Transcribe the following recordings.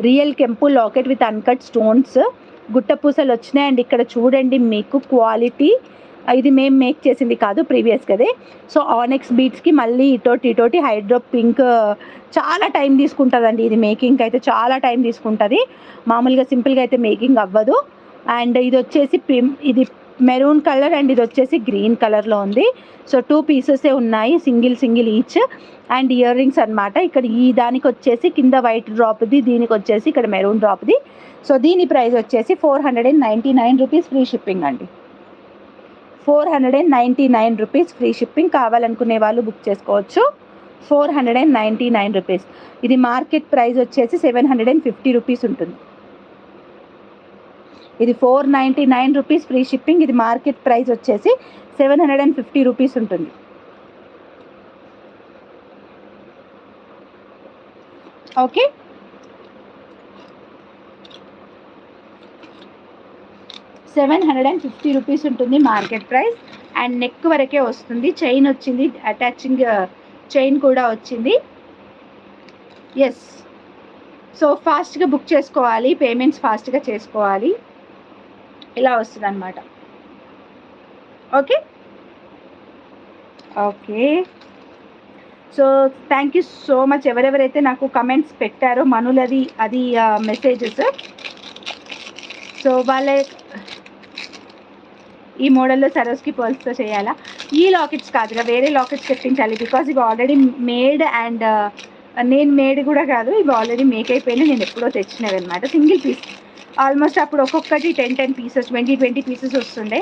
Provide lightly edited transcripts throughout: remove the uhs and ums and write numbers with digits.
Real కెంపు locket with uncut stones. గుట్ట పూసలు వచ్చినాయండి. ఇక్కడ చూడండి మీకు క్వాలిటీ. ఇది మేము మేక్ చేసింది కాదు, ప్రీవియస్ కదే. సో ఆనెక్స్ బీట్స్కి మళ్ళీ ఇటోటి హైడ్రో పింక్. చాలా టైం తీసుకుంటుందండి ఇది మేకింగ్కి అయితే, చాలా టైం తీసుకుంటుంది. మామూలుగా సింపుల్గా అయితే మేకింగ్ అవ్వదు. అండ్ ఇది వచ్చేసి ఇది మెరూన్ కలర్ అండ్ ఇది వచ్చేసి గ్రీన్ కలర్లో ఉంది. సో 2 పీసెసే ఉన్నాయి, single each. And ear rings అనమాట. ఇక్కడ ఈ దానికి వచ్చేసి కింద వైట్ డ్రాప్ది, దీనికి వచ్చేసి ఇక్కడ మెరూన్ డ్రాప్ది. సో దీని ప్రైస్ వచ్చేసి 499 రూపీస్ ఫ్రీ షిప్పింగ్ అండి. 499 రూపీస్ ఫ్రీ షిప్పింగ్. కావాలనుకునే వాళ్ళు బుక్ చేసుకోవచ్చు. 499 రూపీస్. ఇది మార్కెట్ ప్రైస్ వచ్చేసి 750 రూపీస్ ఉంటుంది. ఇది 499 రూపీస్ ఫ్రీ షిప్పింగ్. ఇది మార్కెట్ ప్రైస్ వచ్చేసి 750 రూపీస్ ఉంటుంది. ఓకే, $750 రూపీస్ ఉంటుంది మార్కెట్ ప్రైస్. అండ్ నెక్ వరకే వస్తుంది. చైన్ వచ్చింది, అటాచింగ్ చైన్ కూడా వచ్చింది. ఎస్, సో ఫాస్ట్గా బుక్ చేసుకోవాలి, పేమెంట్స్ ఫాస్ట్గా చేసుకోవాలి. ఇలా వస్తుంది అనమాట. Okay okay, so thank you so much ఎవరెవరైతే నాకు కమెంట్స్ పెట్టారో మనులది అది మెసేజెస్. సో వాళ్ళ ఈ మోడల్లో సరోస్కి పర్ల్స్తో చేయాలా? ఈ లాకెట్స్ కాదుగా, వేరే లాకెట్స్ తెప్పించాలి. బికాజ్ ఇవి ఆల్రెడీ మేడ్. అండ్ నేను మేడ్ కూడా కాదు, ఇవి ఆల్రెడీ మేక్ అయిపోయినా, నేను ఎప్పుడో తెచ్చినవి అనమాట. Single piece almost. అప్పుడు ఒక్కొక్కటి 10 పీసెస్, 20 పీసెస్ వస్తుండే.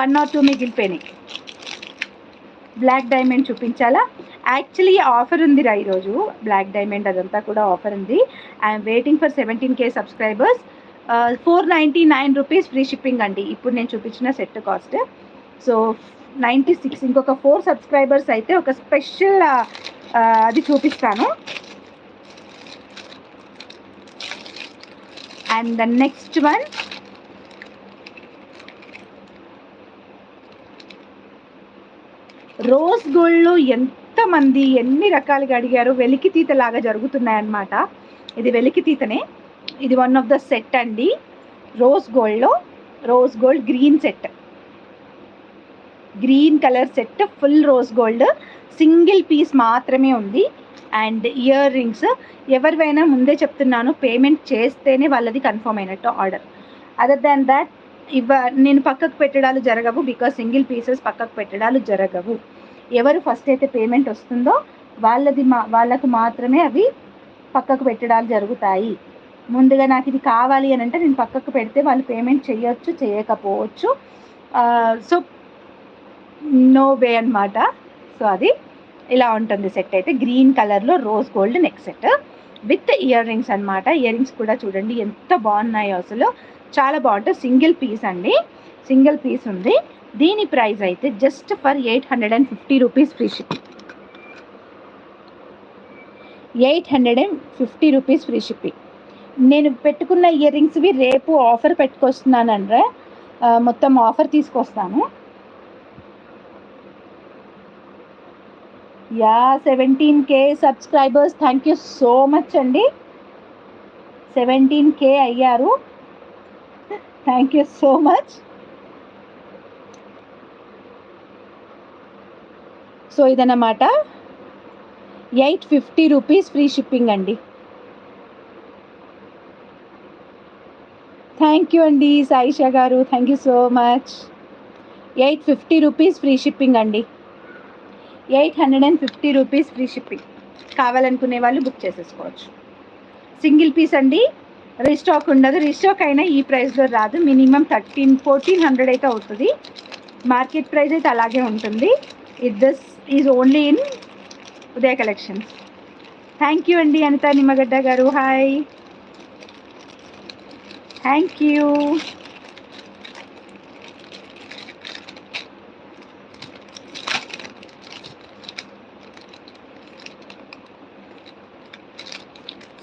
1 or 2 మిగిలిపోయినాయి. బ్లాక్ డైమండ్ చూపించాలా? యాక్చువల్లీ ఆఫర్ ఉందిరా ఈరోజు. బ్లాక్ డైమండ్ అదంతా కూడా ఆఫర్ ఉంది. I'm waiting for 17K subscribers. 499 rupees free shipping అండి ఇప్పుడు నేను చూపించిన సెట్ కాస్ట్. సో 96. ఇంకొక 4 సబ్స్క్రైబర్స్ అయితే ఒక స్పెషల్ అది చూపిస్తాను. And the next one rose గోల్డ్లో ఎంతమంది ఎన్ని రకాలుగా అడిగారు. వెలికితీత లాగా జరుగుతున్నాయన్నమాట. ఇది వెలికితీతనే. ఇది వన్ ఆఫ్ ద సెట్ అండి. రోజ్ గోల్డ్లో, rose gold green set, green colour set, full rose gold. Single piece మాత్రమే ఉంది. అండ్ ఇయర్ రింగ్స్ ఎవరివైనా ముందే చెప్తున్నాను, పేమెంట్ చేస్తేనే వాళ్ళది కన్ఫర్మ్ అయినట్టు ఆర్డర్. అదర్ దాన్ దాట్ నేను పక్కకు పెట్టడాలు జరగవు. బికాజ్ సింగిల్ పీసెస్ పక్కకు పెట్టడాలు జరగవు. ఎవరు ఫస్ట్ అయితే పేమెంట్ వస్తుందో వాళ్ళకు మాత్రమే అవి పక్కకు పెట్టడాలు జరుగుతాయి. ముందుగా నాకు ఇది కావాలి అని అంటే నేను పక్కకు పెడితే వాళ్ళు పేమెంట్ చేయొచ్చు, చేయకపోవచ్చు. సో నో వే అనమాట. సో అది ఇలా ఉంటుంది సెట్ అయితే. గ్రీన్ కలర్లో rose gold neck set with ear rings అనమాట. ఇయర్ రింగ్స్ కూడా చూడండి ఎంత బాగున్నాయో, అసలు చాలా బాగుంటుంది. సింగిల్ పీస్ అండి, సింగిల్ పీస్ ఉంది. దీని ప్రైస్ అయితే just for 850 rupees free shipping. 850 rupees free shipping. నేను పెట్టుకున్న ఇయర్ రింగ్స్వి రేపు ఆఫర్ పెట్టుకొస్తున్నానండ్రా. మొత్తం ఆఫర్ తీసుకొస్తాను. Yeah 17K subscribers, thank you so much అండి. 17K అయ్యారు, thank you so much. So ఇదన్నమాట 850 రూపీస్ ఫ్రీ షిప్పింగ్ అండి. థ్యాంక్ యూ అండి సాయిషా గారు, thank you so much. 850 rupees free shipping అండి. 850 రూపీస్ ఫ్రీ షిప్పింగ్. కావాలనుకునే వాళ్ళు బుక్ చేసేసుకోవచ్చు. సింగిల్ పీస్ అండి, రీస్టాక్ ఉండదు. రీస్టాక్ అయినా ఈ ప్రైస్లో రాదు. మినిమం 1400 అయితే అవుతుంది. మార్కెట్ ప్రైస్ అయితే అలాగే ఉంటుంది. This is only in Udaya collections. Thank you అండి అనిత నిమ్మగడ్డ గారు, hi, thank you.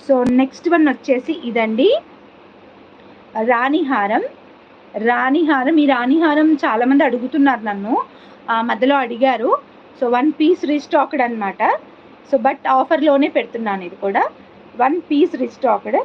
So next one వచ్చేసి ఇదండి, రాణిహారం. రాణిహారం, ఈ రాణిహారం చాలామంది అడుగుతున్నారు నన్ను, మధ్యలో అడిగారు. సో 1 పీస్ రీస్టాక్డ్ అనమాట. సో బట్ ఆఫర్లోనే పెడుతున్నాను. ఇది కూడా 1 పీస్ రీస్టాక్డ్.